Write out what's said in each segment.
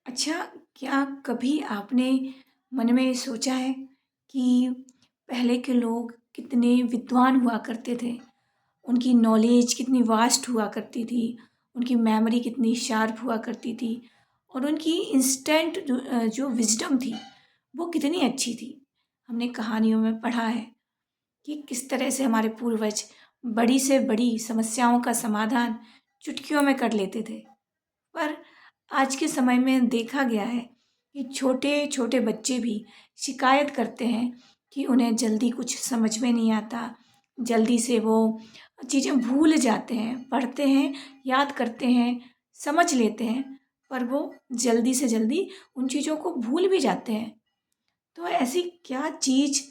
अच्छा, क्या कभी आपने मन में सोचा है कि पहले के लोग कितने विद्वान हुआ करते थे? उनकी नॉलेज कितनी वास्ट हुआ करती थी, उनकी मेमोरी कितनी शार्प हुआ करती थी और उनकी इंस्टेंट जो विज़डम थी, वो कितनी अच्छी थी। हमने कहानियों में पढ़ा है कि किस तरह से हमारे पूर्वज बड़ी से बड़ी समस्याओं का समाधान चुटकियों में कर लेते थे। पर आज के समय में देखा गया है कि छोटे-छोटे बच्चे भी शिकायत करते हैं कि उन्हें जल्दी कुछ समझ में नहीं आता, जल्दी से वो चीज़ें भूल जाते हैं, पढ़ते हैं, याद करते हैं, समझ लेते हैं, पर वो जल्दी से जल्दी उन चीज़ों को भूल भी जाते हैं। तो ऐसी क्या चीज़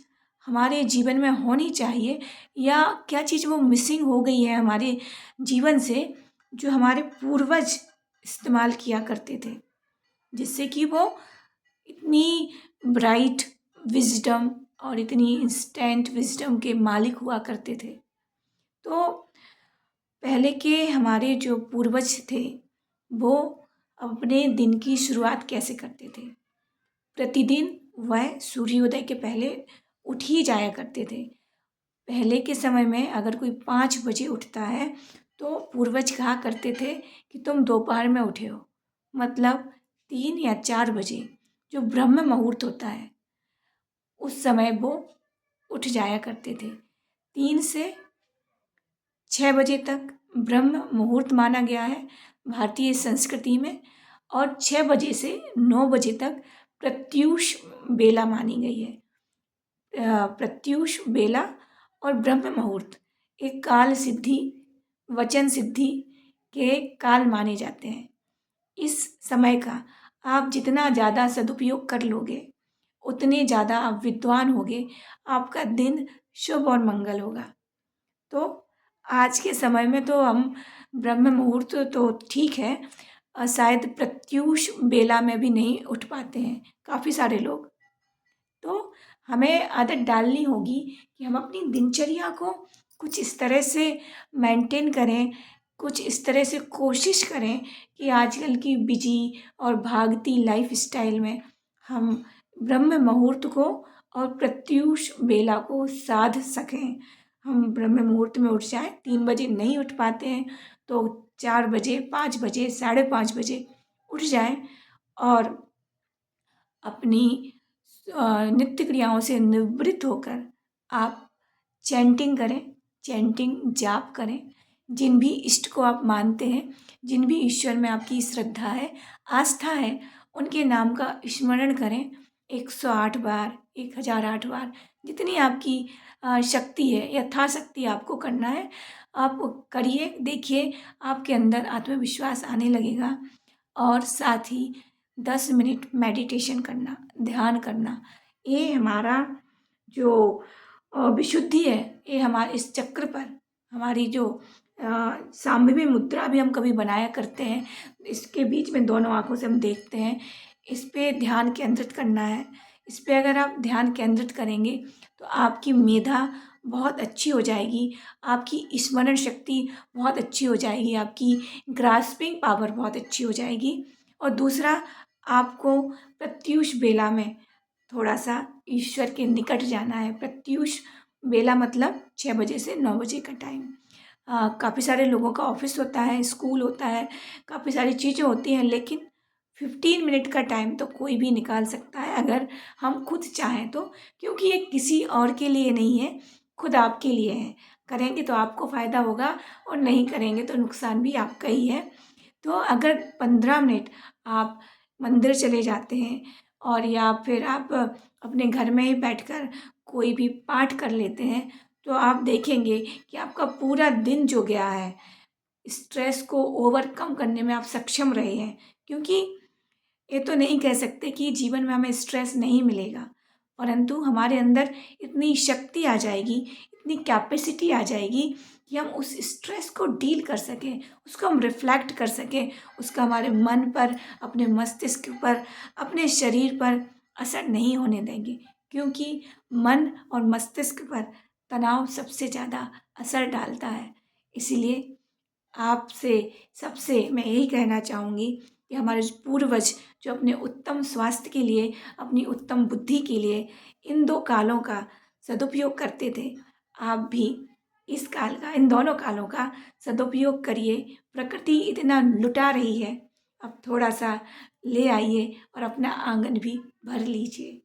हमारे जीवन में होनी चाहिए या क्या चीज़ वो मिसिंग हो गई है हमारे जीवन से, जो हमारे पूर्वज इस्तेमाल किया करते थे, जिससे कि वो इतनी ब्राइट विज़डम और इतनी इंस्टेंट विज़डम के मालिक हुआ करते थे। तो पहले के हमारे जो पूर्वज थे, वो अपने दिन की शुरुआत कैसे करते थे? प्रतिदिन वह सूर्योदय के पहले उठ ही जाया करते थे। पहले के समय में अगर कोई 5 बजे उठता है, तो पूर्वज कहा करते थे कि तुम दोपहर में उठे हो। मतलब 3 या 4 बजे जो ब्रह्म मुहूर्त होता है, उस समय वो उठ जाया करते थे। 3 से 6 बजे तक ब्रह्म मुहूर्त माना गया है भारतीय संस्कृति में और 6 बजे से 9 बजे तक प्रत्यूष बेला मानी गई है। प्रत्यूष बेला और ब्रह्म मुहूर्त एक काल सिद्धि, वचन सिद्धि के काल माने जाते हैं। इस समय का आप जितना ज़्यादा सदुपयोग कर लोगे, उतने ज़्यादा आप विद्वान होगे, आपका दिन शुभ और मंगल होगा। तो आज के समय में तो हम ब्रह्म मुहूर्त तो ठीक है, शायद प्रत्यूष बेला में भी नहीं उठ पाते हैं काफ़ी सारे लोग। तो हमें आदत डालनी होगी कि हम अपनी दिनचर्या को कुछ इस तरह से मेंटेन करें, कुछ इस तरह से कोशिश करें कि आजकल की बिजी और भागती लाइफ़स्टाइल में हम ब्रह्म मुहूर्त को और प्रत्यूष बेला को साध सकें। हम ब्रह्म मुहूर्त में उठ जाएँ, 3 बजे नहीं उठ पाते हैं, तो 4 बजे, 5 बजे, साढ़े 5 बजे उठ जाएँ और अपनी नित्य क्रियाओं से निवृत्त होकर आप चैंटिंग करें, चैंटिंग जाप करें। जिन भी इष्ट को आप मानते हैं, जिन भी ईश्वर में आपकी श्रद्धा है, आस्था है, उनके नाम का स्मरण करें 108 बार, 1008 बार, जितनी आपकी शक्ति है, यथाशक्ति आपको करना है, आप करिए। देखिए, आपके अंदर आत्मविश्वास आने लगेगा और साथ ही 10 मिनट मेडिटेशन करना, ध्यान करना। ये हमारा जो विशुद्धि है, ये हमारे इस चक्र पर हमारी जो सांभवी मुद्रा भी हम कभी बनाया करते हैं, इसके बीच में दोनों आँखों से हम देखते हैं, इस पे ध्यान केंद्रित करना है। इस पे अगर आप ध्यान केंद्रित करेंगे, तो आपकी मेधा बहुत अच्छी हो जाएगी, आपकी स्मरण शक्ति बहुत अच्छी हो जाएगी, आपकी ग्रास्पिंग पावर बहुत अच्छी हो जाएगी। और दूसरा, आपको प्रत्यूष बेला में थोड़ा-सा ईश्वर के निकट जाना है। प्रत्यूष बेला मतलब 6 बजे से 9 बजे का टाइम। काफ़ी सारे लोगों का ऑफ़िस होता है, स्कूल होता है, काफ़ी सारी चीज़ें होती हैं, लेकिन 15 मिनट का टाइम तो कोई भी निकाल सकता है अगर हम खुद चाहें तो, क्योंकि ये किसी और के लिए नहीं है, खुद आपके लिए है। करेंगे तो आपको फ़ायदा होगा और नहीं करेंगे तो नुकसान भी आपका ही है। तो अगर 15 मिनट आप मंदिर चले जाते हैं और या फिर आप अपने घर में ही बैठकर कोई भी पाठ कर लेते हैं, तो आप देखेंगे कि आपका पूरा दिन जो गया है, स्ट्रेस को ओवरकम करने में आप सक्षम रहे हैं। क्योंकि ये तो नहीं कह सकते कि जीवन में हमें स्ट्रेस नहीं मिलेगा, परंतु हमारे अंदर इतनी शक्ति आ जाएगी, इतनी कैपेसिटी आ जाएगी कि हम उस स्ट्रेस को डील कर सकें, उसको हम रिफ्लेक्ट कर सकें, उसका हमारे मन पर, अपने मस्तिष्क पर, अपने शरीर पर असर नहीं होने देंगे। क्योंकि मन और मस्तिष्क पर तनाव सबसे ज़्यादा असर डालता है। इसीलिए आपसे सबसे मैं यही कहना चाहूँगी कि हमारे जो पूर्वज जो अपने उत्तम स्वास्थ्य के लिए, अपनी उत्तम बुद्धि के लिए इन 2 कालों का सदुपयोग करते थे, आप भी इस काल का, इन दोनों कालों का सदुपयोग करिए। प्रकृति इतना लुटा रही है, अब थोड़ा-सा ले आइए और अपना आंगन भी भर लीजिए।